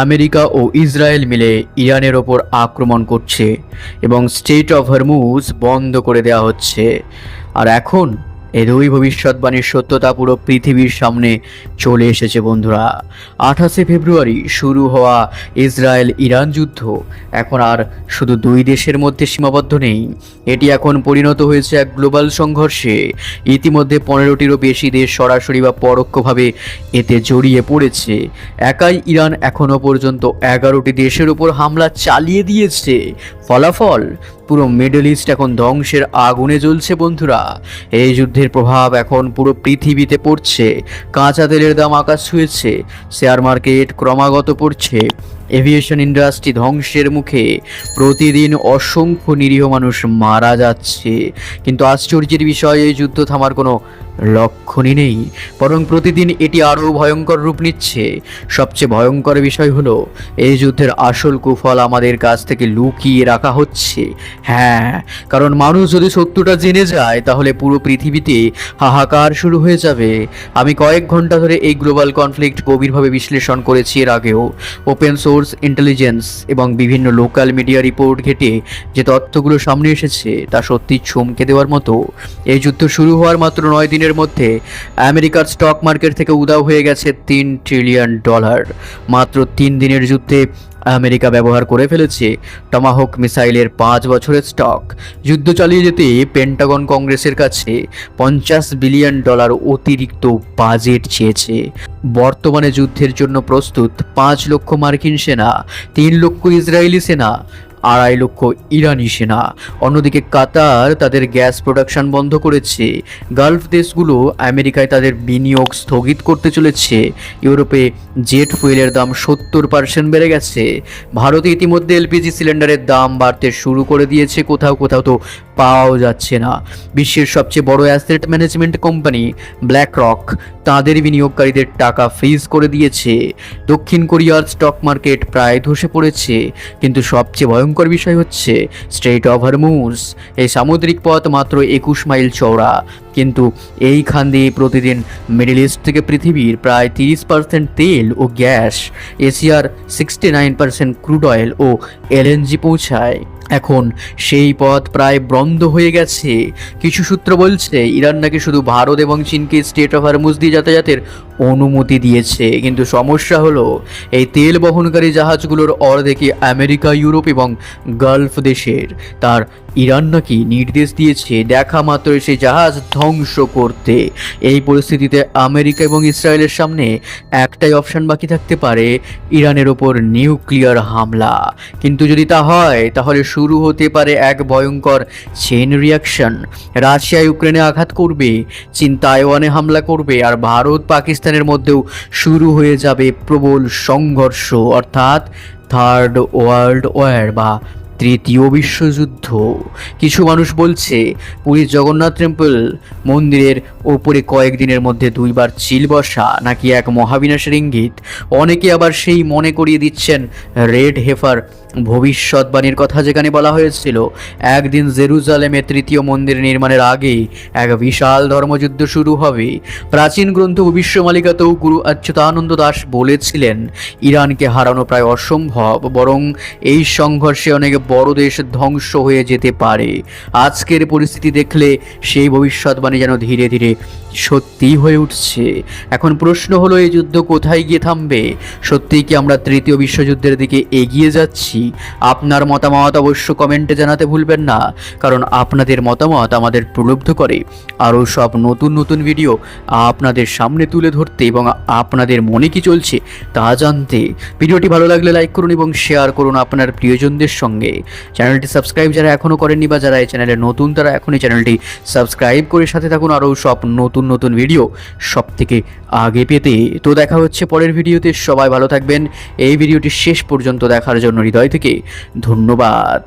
America ও Israel মিলে ইরানের ওপর আক্রমণ করছে এবং স্টেট অফ হরমুজ বন্ধ করে দেওয়া হচ্ছে। আর এখন এই দুই ভবিষ্যৎবাণীর সত্যতা পুরো পৃথিবীর সামনে চলে এসেছে বন্ধুরা। 28শে ফেব্রুয়ারি শুরু হওয়া ইসরায়েল ইরান যুদ্ধ এখন আর শুধু দুই দেশের মধ্যে সীমাবদ্ধ নেই, এটি এখন পরিণত হয়েছে এক গ্লোবাল সংঘর্ষে। ইতিমধ্যে 15টিরও বেশি দেশ সরাসরি বা পরোক্ষভাবে এতে জড়িয়ে পড়েছে। একাই ইরান এখনও পর্যন্ত 11টি দেশের উপর হামলা চালিয়ে দিয়েছে। ফলাফল, পুরো মিডল ইস্ট এখন ধ্বংসের আগুনে জ্বলছে বন্ধুরা। এই যুদ্ধের প্রভাব এখন পুরো পৃথিবীতে পড়ছে। কাঁচা তেলের দাম আকাশ ছুঁয়েছে, শেয়ার মার্কেট ক্রমাগত পড়ছে, এভিয়েশন ইন্ডাস্ট্রি ধ্বংসের মুখে, প্রতিদিন অসংখ্য নিরীহ মানুষ মারা যাচ্ছে। কিন্তু আশ্চর্যের বিষয়, এই যুদ্ধ থামার কোনো লক্ষণই নেই, বরং প্রতিদিন এটি আরও ভয়ঙ্কর রূপ নিচ্ছে। সবচেয়ে ভয়ঙ্কর বিষয় হলো, এই যুদ্ধের আসল কুফল আমাদের কাছ থেকে লুকিয়ে রাখা হচ্ছে। হ্যাঁ, কারণ মানুষ যদি সত্যটা জেনে যায় তাহলে পুরো পৃথিবীতে হাহাকার শুরু হয়ে যাবে। আমি কয়েক ঘন্টা ধরে এই গ্লোবাল কনফ্লিক্ট গভীরভাবে বিশ্লেষণ করেছি এর আগেও। ওপেন সোর্স ইন্টেলিজেন্স এবং বিভিন্ন লোকাল মিডিয়া রিপোর্ট ঘেটে যে তথ্যগুলো সামনে এসেছে তা সত্যি চমকে দেওয়ার মতো। এই যুদ্ধ শুরু হওয়ার মাত্র 9 দিনের মধ্যে আমেরিকার স্টক মার্কেট থেকে উধাও হয়ে গেছে $3 ট্রিলিয়ন। মাত্র 3 দিনের যুদ্ধে আমেরিকা ব্যবহার করে ফেলেছে টমাহক মিসাইলের 5 বছরের স্টক। যুদ্ধ চালিয়ে যেতে পেন্টাগন কংগ্রেসের কাছে $50 বিলিয়ন অতিরিক্ত বাজেট চেয়েছে। বর্তমানে যুদ্ধের জন্য প্রস্তুত 5 লক্ষ মার্কিন সেনা, 3 লক্ষ ইসরায়েলি সেনা, 2.5 লক্ষ ইরানি সেনা। অন্যদিকে কাতার তাদের গ্যাস প্রোডাকশন বন্ধ করেছে। গালফ দেশগুলো আমেরিকায় তাদের বিনিয়োগ স্থগিত করতে চলেছে। ইউরোপে জেট ফুয়েলের দাম 70% বেড়ে গেছে। ভারতে ইতিমধ্যে এলপিজি সিলিন্ডারের দাম বাড়তে শুরু করে দিয়েছে, কোথাও কোথাও তো পাওয়াও যাচ্ছে না। বিশ্বের সবচেয়ে বড় asset management company black rock তাদের বিনিয়োগকারীদের টাকা ফ্রিজ করে দিয়েছে। দক্ষিণ কোরিয়ার স্টক মার্কেট প্রায় ধসে পড়েছে। কিন্তু সবচেয়ে ভয়ঙ্কর বিষয় হচ্ছে স্ট্রেট অফ হরমুজ। এই সামুদ্রিক পথ মাত্র 21 মাইল চওড়া, কিন্তু এইখান দিয়ে প্রতিদিন মিডল ইস্ট থেকে পৃথিবীর প্রায় 30% তেল ও গ্যাস, এশিয়ার 69% ক্রুড অয়েল ও এলএনজি পৌঁছায়। এখন সেই পথ প্রায় বন্ধ হয়ে গেছে। কিছু সূত্র বলছে ইরান নাকি শুধু ভারত এবং চীনকে স্ট্রেট অফ হরমুজ দিয়ে যাতায়াতের অনুমতি দিয়েছে। কিন্তু সমস্যা হলো, এই তেল বহনকারী জাহাজগুলোর অর্ধেকই আমেরিকা, ইউরোপ এবং গালফ দেশের। তার ইরান নাকি নির্দেশ দিয়েছে দেখা মাত্র সেই জাহাজ ধ্বংস করতে। এই পরিস্থিতিতে আমেরিকা এবং ইসরায়েলের সামনে একটাই অপশন বাকি থাকতে পারে, ইরানের ওপর নিউক্লিয়ার হামলা। কিন্তু যদি তা হয় তাহলে শুরু হতে পারে এক ভয়ঙ্কর চেইন রিয়াকশন। রাশিয়া ইউক্রেনে আঘাত করবে, চীন তাইওয়ানে হামলা করবে, আর ভারত পাকিস্তানের মধ্যেও শুরু হয়ে যাবে প্রবল সংঘর্ষ, অর্থাৎ থার্ড ওয়ার্ল্ড ওয়ার বা তৃতীয় বিশ্বযুদ্ধ। কিছু মানুষ বলছে পুরীর জগন্নাথ টেম্পল মন্দিরের ওপরে কয়েকদিনের মধ্যে 2 বার চিল বসা নাকি এক মহাবিনাশের ইঙ্গিত। অনেকে আবার সেই মনে করিয়ে দিচ্ছেন রেড হেফার ভবিষ্যৎবাণীর কথা, যেখানে বলা হয়েছিল একদিন জেরুজালেমে 3য় মন্দির নির্মাণের আগে এক বিশাল ধর্মযুদ্ধ শুরু হবে। প্রাচীন গ্রন্থ ভবিষ্যমালিকাতেও গুরু অচ্যুতানন্দ দাস বলেছিলেন ইরানকে হারানো প্রায় অসম্ভব, বরং এই সংঘর্ষে অনেক বড় দেশ ধ্বংস হয়ে যেতে পারে। আজকের পরিস্থিতি দেখলে সেই ভবিষ্যৎবাণী যেন ধীরে ধীরে সত্যি হয়ে উঠছে। এখন প্রশ্ন হলো, এই যুদ্ধ কোথায় গিয়ে থামবে? সত্যিই কি আমরা তৃতীয় বিশ্বযুদ্ধের দিকে এগিয়ে যাচ্ছি? আপনার মতামত অবশ্য কমেন্টে জানাতে ভুলবেন না, কারণ আপনাদের মতামত আমাদের প্রলুব্ধ করে আরও সব নতুন নতুন ভিডিও আপনাদের সামনে তুলে ধরতে এবং আপনাদের মনে কি চলছে তা জানতে। ভিডিওটি ভালো লাগলে লাইক করুন এবং শেয়ার করুন আপনার প্রিয়জনদের সঙ্গে। চ্যানেলটি সাবস্ক্রাইব যারা এখনও করেননি বা যারা এই চ্যানেলে নতুন তারা এখনই চ্যানেলটি সাবস্ক্রাইব করে সাথে থাকুন আরও সব নতুন নতুন ভিডিও সব থেকে আগে পেতে। তো দেখা হচ্ছে পরের ভিডিওতে। সবাই ভালো থাকবেন। এই ভিডিওটি শেষ পর্যন্ত দেখার জন্য হৃদয় থেকে ধন্যবাদ।